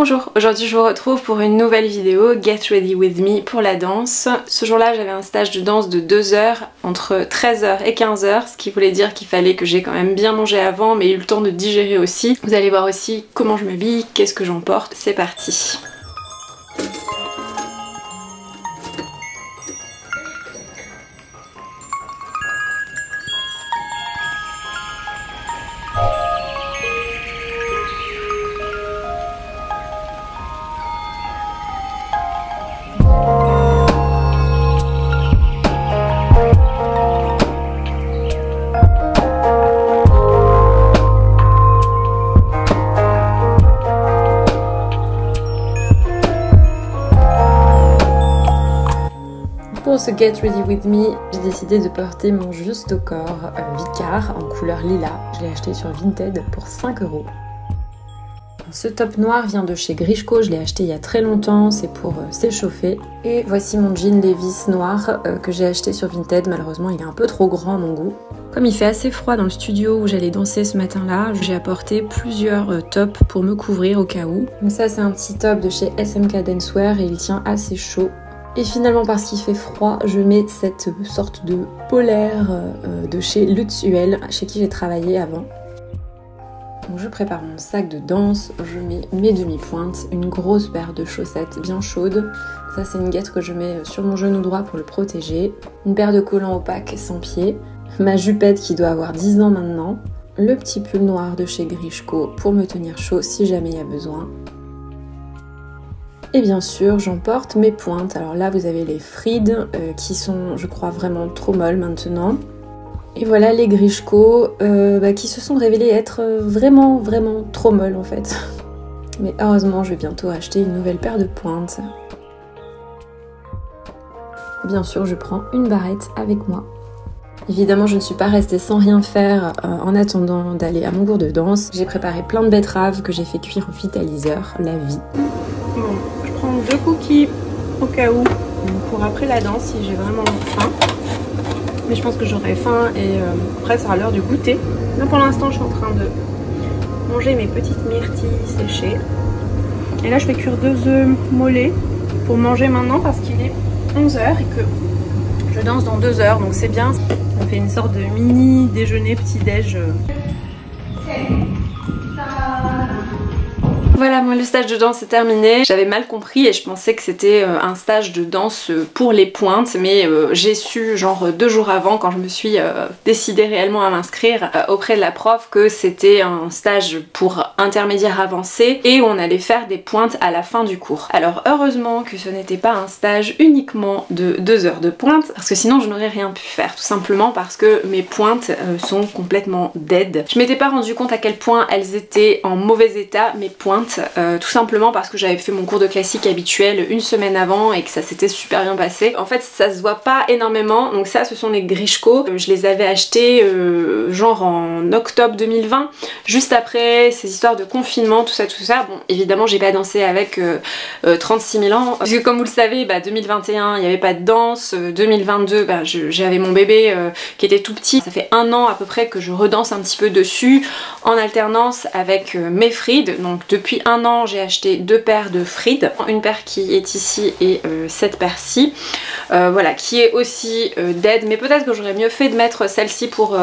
Bonjour, aujourd'hui je vous retrouve pour une nouvelle vidéo Get Ready With Me pour la danse. Ce jour-là j'avais un stage de danse de 2 heures, entre 13h et 15h, ce qui voulait dire qu'il fallait que j'ai quand même bien mangé avant mais eu le temps de digérer aussi. Vous allez voir aussi comment je m'habille, qu'est-ce que j'emporte, c'est parti. Pour ce Get Ready With Me, j'ai décidé de porter mon juste au corps Vicar en couleur lilas. Je l'ai acheté sur Vinted pour 5 €. Ce top noir vient de chez Grishko, je l'ai acheté il y a très longtemps, c'est pour s'échauffer. Et voici mon jean Levi's noir que j'ai acheté sur Vinted, malheureusement il est un peu trop grand à mon goût. Comme il fait assez froid dans le studio où j'allais danser ce matin-là, j'ai apporté plusieurs tops pour me couvrir au cas où. Donc ça c'est un petit top de chez SMK Dancewear et il tient assez chaud. Et finalement parce qu'il fait froid, je mets cette sorte de polaire de chez Lutzuel, chez qui j'ai travaillé avant. Donc je prépare mon sac de danse, je mets mes demi-pointes, une grosse paire de chaussettes bien chaudes. Ça c'est une guêtre que je mets sur mon genou droit pour le protéger. Une paire de collants opaques sans pied. Ma jupette qui doit avoir 10 ans maintenant. Le petit pull noir de chez Grishko pour me tenir chaud si jamais il y a besoin. Et bien sûr, j'emporte mes pointes. Alors là, vous avez les Fried qui sont, je crois, vraiment trop molles maintenant. Et voilà les Grishko qui se sont révélées être vraiment trop molles en fait. Mais heureusement, je vais bientôt acheter une nouvelle paire de pointes. Bien sûr, je prends une barrette avec moi. Évidemment, je ne suis pas restée sans rien faire en attendant d'aller à mon cours de danse. J'ai préparé plein de betteraves que j'ai fait cuire au vitaliseur, la vie. Bon, je prends 2 cookies au cas où, pour après la danse si j'ai vraiment faim. Mais je pense que j'aurai faim et après ça sera l'heure du goûter. Là pour l'instant je suis en train de manger mes petites myrtilles séchées. Et là je vais cuire 2 œufs mollets pour manger maintenant parce qu'il est 11 h et que je danse dans 2 heures, donc c'est bien. On fait une sorte de mini déjeuner, petit déj. Voilà, moi le stage de danse est terminé. J'avais mal compris et je pensais que c'était un stage de danse pour les pointes, mais j'ai su genre 2 jours avant, quand je me suis décidée réellement à m'inscrire auprès de la prof, que c'était un stage pour intermédiaire avancé et où on allait faire des pointes à la fin du cours. Alors heureusement que ce n'était pas un stage uniquement de 2 heures de pointe, parce que sinon je n'aurais rien pu faire, tout simplement parce que mes pointes sont complètement dead. Je m'étais pas rendu compte à quel point elles étaient en mauvais état, mes pointes. Tout simplement parce que j'avais fait mon cours de classique habituel une semaine avant et que ça s'était super bien passé. En fait ça se voit pas énormément, donc ça ce sont les Grishko. Je les avais achetés genre en octobre 2020, juste après ces histoires de confinement, tout ça. Bon évidemment j'ai pas dansé avec 36 000 ans, parce que comme vous le savez, 2021 il n'y avait pas de danse, 2022 j'avais mon bébé qui était tout petit. Ça fait 1 an à peu près que je redanse un petit peu dessus en alternance avec mes Fried. Donc depuis 1 an j'ai acheté 2 paires de Fried, une paire qui est ici et cette paire-ci, voilà, qui est aussi dead, mais peut-être que j'aurais mieux fait de mettre celle-ci pour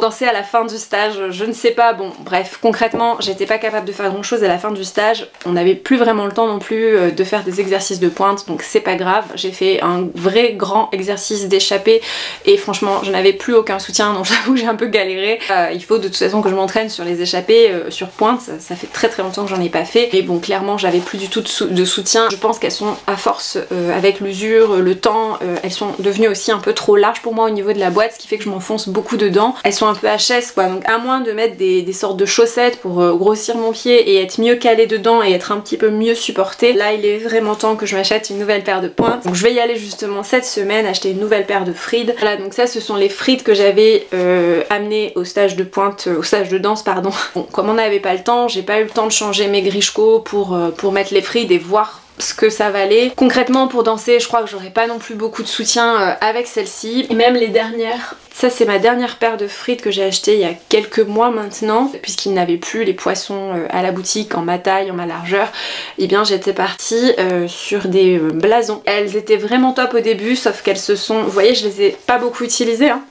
danser à la fin du stage, je ne sais pas. Bon bref, concrètement j'étais pas capable de faire grand chose à la fin du stage, on n'avait plus vraiment le temps non plus de faire des exercices de pointe, donc c'est pas grave. J'ai fait un vrai grand exercice d'échappée et franchement je n'avais plus aucun soutien, donc j'avoue que j'ai un peu galéré. Il faut de toute façon que je m'entraîne sur les échappées sur pointe, ça fait très longtemps que j'en ai pas fait, mais bon clairement j'avais plus du tout de soutien. Je pense qu'elles sont à force avec l'usure, le temps, elles sont devenues aussi un peu trop larges pour moi au niveau de la boîte, ce qui fait que je m'enfonce beaucoup dedans. Elles sont un peu HS quoi, donc à moins de mettre des sortes de chaussettes pour grossir mon pied et être mieux calée dedans et être un petit peu mieux supportée, là il est vraiment temps que je m'achète une nouvelle paire de pointes. Donc je vais y aller justement cette semaine acheter une nouvelle paire de Fried. Voilà, donc ça ce sont les Fried que j'avais amené au stage de pointe, au stage de danse pardon. Bon, comme on n'avait pas le temps, j'ai pas eu le temps de changer mes Grishko pour mettre les Fried et voir ce que ça valait. Concrètement pour danser je crois que j'aurais pas non plus beaucoup de soutien avec celle-ci. Et même les dernières, ça c'est ma dernière paire de frites que j'ai acheté il y a quelques mois maintenant, puisqu'il n'avait plus les poissons à la boutique en ma taille, en ma largeur, et bien j'étais partie sur des blasons. Elles étaient vraiment top au début, sauf qu'elles se sont, vous voyez je les ai pas beaucoup utilisées hein.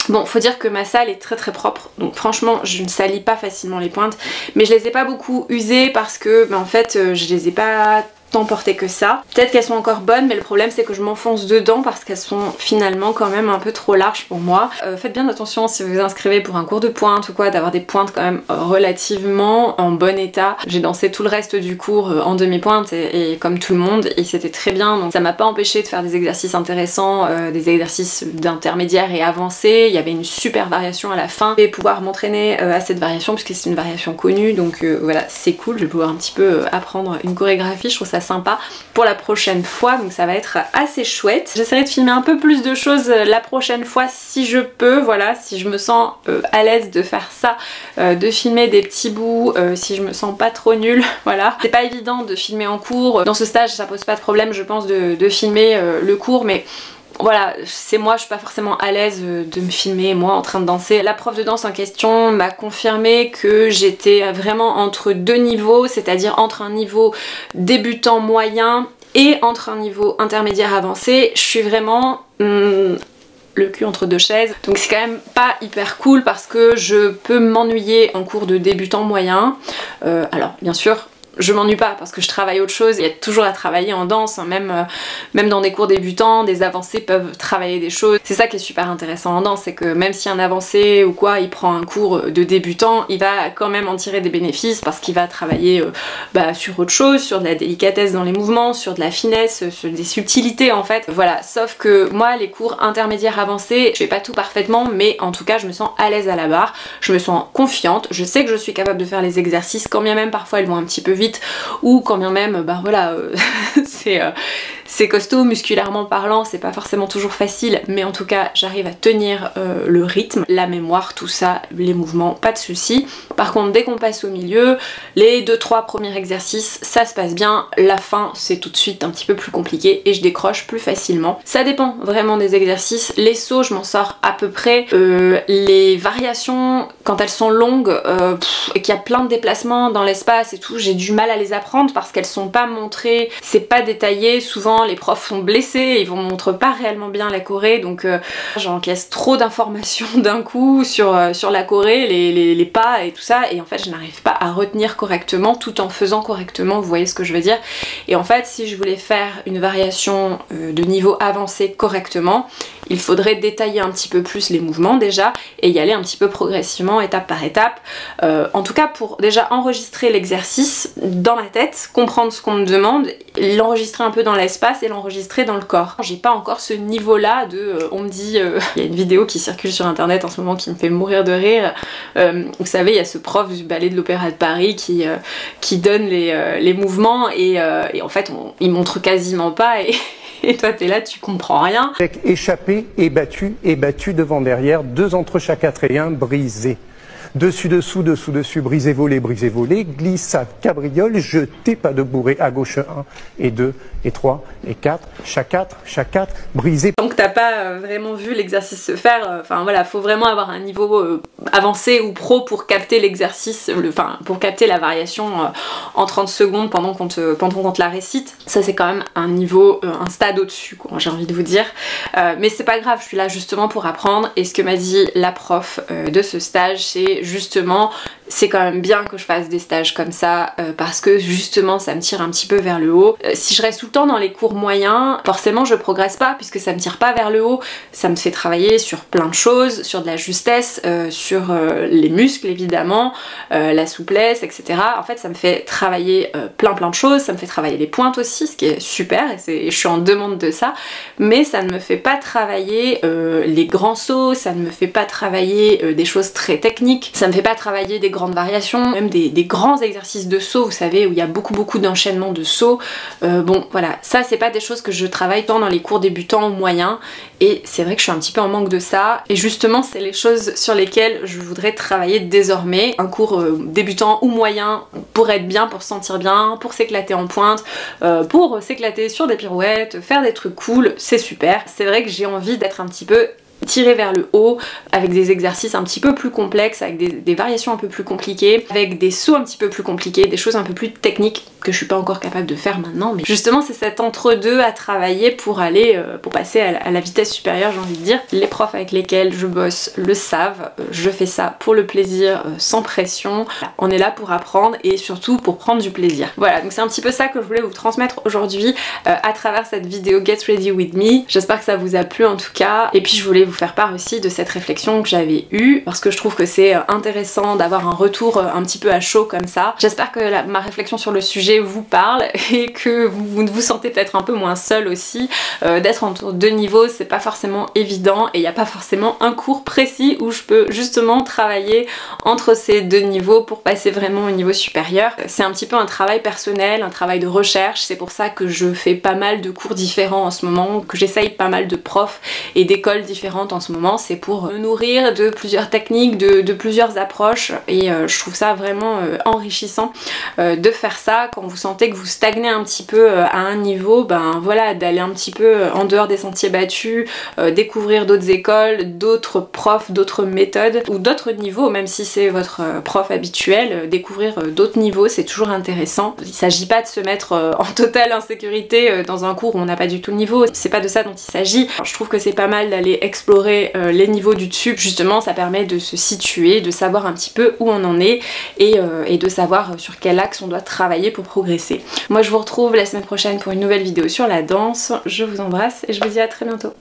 Bon, faut dire que ma salle est très très propre, donc franchement je ne salis pas facilement les pointes, mais je les ai pas beaucoup usées parce que en fait je les ai pas tant portées que ça. Peut-être qu'elles sont encore bonnes, mais le problème c'est que je m'enfonce dedans parce qu'elles sont finalement quand même un peu trop larges pour moi. Faites bien attention si vous vous inscrivez pour un cours de pointe ou quoi, d'avoir des pointes quand même relativement en bon état. J'ai dansé tout le reste du cours en demi-pointe et comme tout le monde, et c'était très bien, donc ça m'a pas empêché de faire des exercices intéressants, des exercices d'intermédiaire et avancés. Il y avait une super variation à la fin et pouvoir m'entraîner à cette variation puisque c'est une variation connue, donc voilà c'est cool, je vais pouvoir un petit peu apprendre une chorégraphie, je trouve ça sympa pour la prochaine fois, donc ça va être assez chouette. J'essaierai de filmer un peu plus de choses la prochaine fois si je peux, voilà, si je me sens à l'aise de faire ça, de filmer des petits bouts, si je me sens pas trop nulle, voilà. C'est pas évident de filmer en cours, dans ce stage ça pose pas de problème je pense de filmer le cours, mais voilà, c'est moi, je suis pas forcément à l'aise de me filmer moi en train de danser. La prof de danse en question m'a confirmé que j'étais vraiment entre deux niveaux, c'est-à-dire entre un niveau débutant moyen et entre un niveau intermédiaire avancé. Je suis vraiment le cul entre deux chaises, donc c'est quand même pas hyper cool parce que je peux m'ennuyer en cours de débutant moyen. Alors bien sûr je m'ennuie pas parce que je travaille autre chose, il y a toujours à travailler en danse, hein. Même dans des cours débutants, des avancés peuvent travailler des choses. C'est ça qui est super intéressant en danse, c'est que même si un avancé ou quoi, il prend un cours de débutant, il va quand même en tirer des bénéfices parce qu'il va travailler sur autre chose, sur de la délicatesse dans les mouvements, sur de la finesse, sur des subtilités en fait. Voilà, sauf que moi les cours intermédiaires avancés, je fais pas tout parfaitement, mais en tout cas je me sens à l'aise à la barre, je me sens confiante, je sais que je suis capable de faire les exercices, quand bien même parfois ils vont un petit peu vite, ou quand bien même voilà c'est costaud musculairement parlant, c'est pas forcément toujours facile, mais en tout cas j'arrive à tenir le rythme, la mémoire, tout ça, les mouvements, pas de soucis. Par contre dès qu'on passe au milieu, les 2-3 premiers exercices ça se passe bien, la fin c'est tout de suite un petit peu plus compliqué et je décroche plus facilement. Ça dépend vraiment des exercices, les sauts je m'en sors à peu près, les variations quand elles sont longues et qu'il y a plein de déplacements dans l'espace et tout, j'ai du mal à les apprendre parce qu'elles sont pas montrées, c'est pas détaillé, souvent les profs sont blessés, ils vous montrent pas réellement bien la choré, donc j'encaisse trop d'informations d'un coup sur la choré, les pas et tout ça, et en fait je n'arrive pas à retenir correctement tout en faisant correctement, vous voyez ce que je veux dire. Et en fait si je voulais faire une variation de niveau avancé correctement, il faudrait détailler un petit peu plus les mouvements déjà et y aller un petit peu progressivement, étape par étape, en tout cas pour déjà enregistrer l'exercice dans ma tête, comprendre ce qu'on me demande, l'enregistrer un peu dans l'espace et l'enregistrer dans le corps. J'ai pas encore ce niveau là de on me dit, il y a une vidéo qui circule sur internet en ce moment qui me fait mourir de rire, vous savez il y a ce prof du ballet de l'Opéra de Paris qui donne les mouvements et en fait il montre quasiment pas et toi t'es là, tu comprends rien. Avec échappé et battu devant derrière, 2 entre chaque 4 et 1, brisé. Dessus, dessous, dessous, dessus, brisé, volé, glissade, cabriole, jeté, pas de bourré, à gauche 1 et 2 et 3 et 4, chaque 4, brisé. Donc t'as pas vraiment vu l'exercice se faire, enfin voilà, faut vraiment avoir un niveau avancé ou pro pour capter l'exercice, pour capter la variation en 30 secondes pendant qu'on te la récite. Ça c'est quand même un niveau, un stade au-dessus quoi, j'ai envie de vous dire. Mais c'est pas grave, je suis là justement pour apprendre et ce que m'a dit la prof de ce stage c'est justement c'est quand même bien que je fasse des stages comme ça parce que justement ça me tire un petit peu vers le haut. Si je reste tout le temps dans les cours moyens, forcément je progresse pas puisque ça me tire pas vers le haut, ça me fait travailler sur plein de choses, sur de la justesse, sur les muscles évidemment, la souplesse, etc. En fait ça me fait travailler plein de choses, ça me fait travailler les pointes aussi, ce qui est super et je suis en demande de ça, mais ça ne me fait pas travailler les grands sauts, ça ne me fait pas travailler des choses très techniques, ça me fait pas travailler des grandes variations, même des grands exercices de saut, vous savez, où il y a beaucoup d'enchaînements de sauts. Bon voilà, ça c'est pas des choses que je travaille tant dans les cours débutants ou moyens, et c'est vrai que je suis un petit peu en manque de ça, et justement c'est les choses sur lesquelles je voudrais travailler désormais. Un cours débutant ou moyen pour être bien, pour se sentir bien, pour s'éclater en pointe, pour s'éclater sur des pirouettes, faire des trucs cool, c'est super. C'est vrai que j'ai envie d'être un petit peu tiré vers le haut, avec des exercices un petit peu plus complexes, avec des variations un peu plus compliquées, avec des sauts un petit peu plus compliqués, des choses un peu plus techniques que je suis pas encore capable de faire maintenant, mais justement c'est cet entre-deux à travailler pour aller, pour passer à la vitesse supérieure, j'ai envie de dire. Les profs avec lesquels je bosse le savent, je fais ça pour le plaisir, sans pression. On est là pour apprendre et surtout pour prendre du plaisir. Voilà, donc c'est un petit peu ça que je voulais vous transmettre aujourd'hui à travers cette vidéo Get Ready With Me. J'espère que ça vous a plu en tout cas, et puis je voulais vous faire part aussi de cette réflexion que j'avais eue, parce que je trouve que c'est intéressant d'avoir un retour un petit peu à chaud comme ça. J'espère que ma réflexion sur le sujet vous parle et que vous vous sentez peut-être un peu moins seul aussi. D'être entre deux niveaux, c'est pas forcément évident, et il n'y a pas forcément un cours précis où je peux justement travailler entre ces deux niveaux pour passer vraiment au niveau supérieur. C'est un petit peu un travail personnel, un travail de recherche, c'est pour ça que je fais pas mal de cours différents en ce moment, que j'essaye pas mal de profs et d'écoles différentes en ce moment, c'est pour me nourrir de plusieurs techniques, de plusieurs approches, et je trouve ça vraiment enrichissant de faire ça quand vous sentez que vous stagnez un petit peu à un niveau, ben voilà, d'aller un petit peu en dehors des sentiers battus, découvrir d'autres écoles, d'autres profs, d'autres méthodes ou d'autres niveaux, même si c'est votre prof habituel, découvrir d'autres niveaux, c'est toujours intéressant. Il s'agit pas de se mettre en totale insécurité dans un cours où on n'a pas du tout le niveau, c'est pas de ça dont il s'agit. Je trouve que c'est pas mal d'aller explorer les niveaux du dessus, justement ça permet de se situer, de savoir un petit peu où on en est, et de savoir sur quel axe on doit travailler pour progresser. Moi je vous retrouve la semaine prochaine pour une nouvelle vidéo sur la danse, je vous embrasse et je vous dis à très bientôt.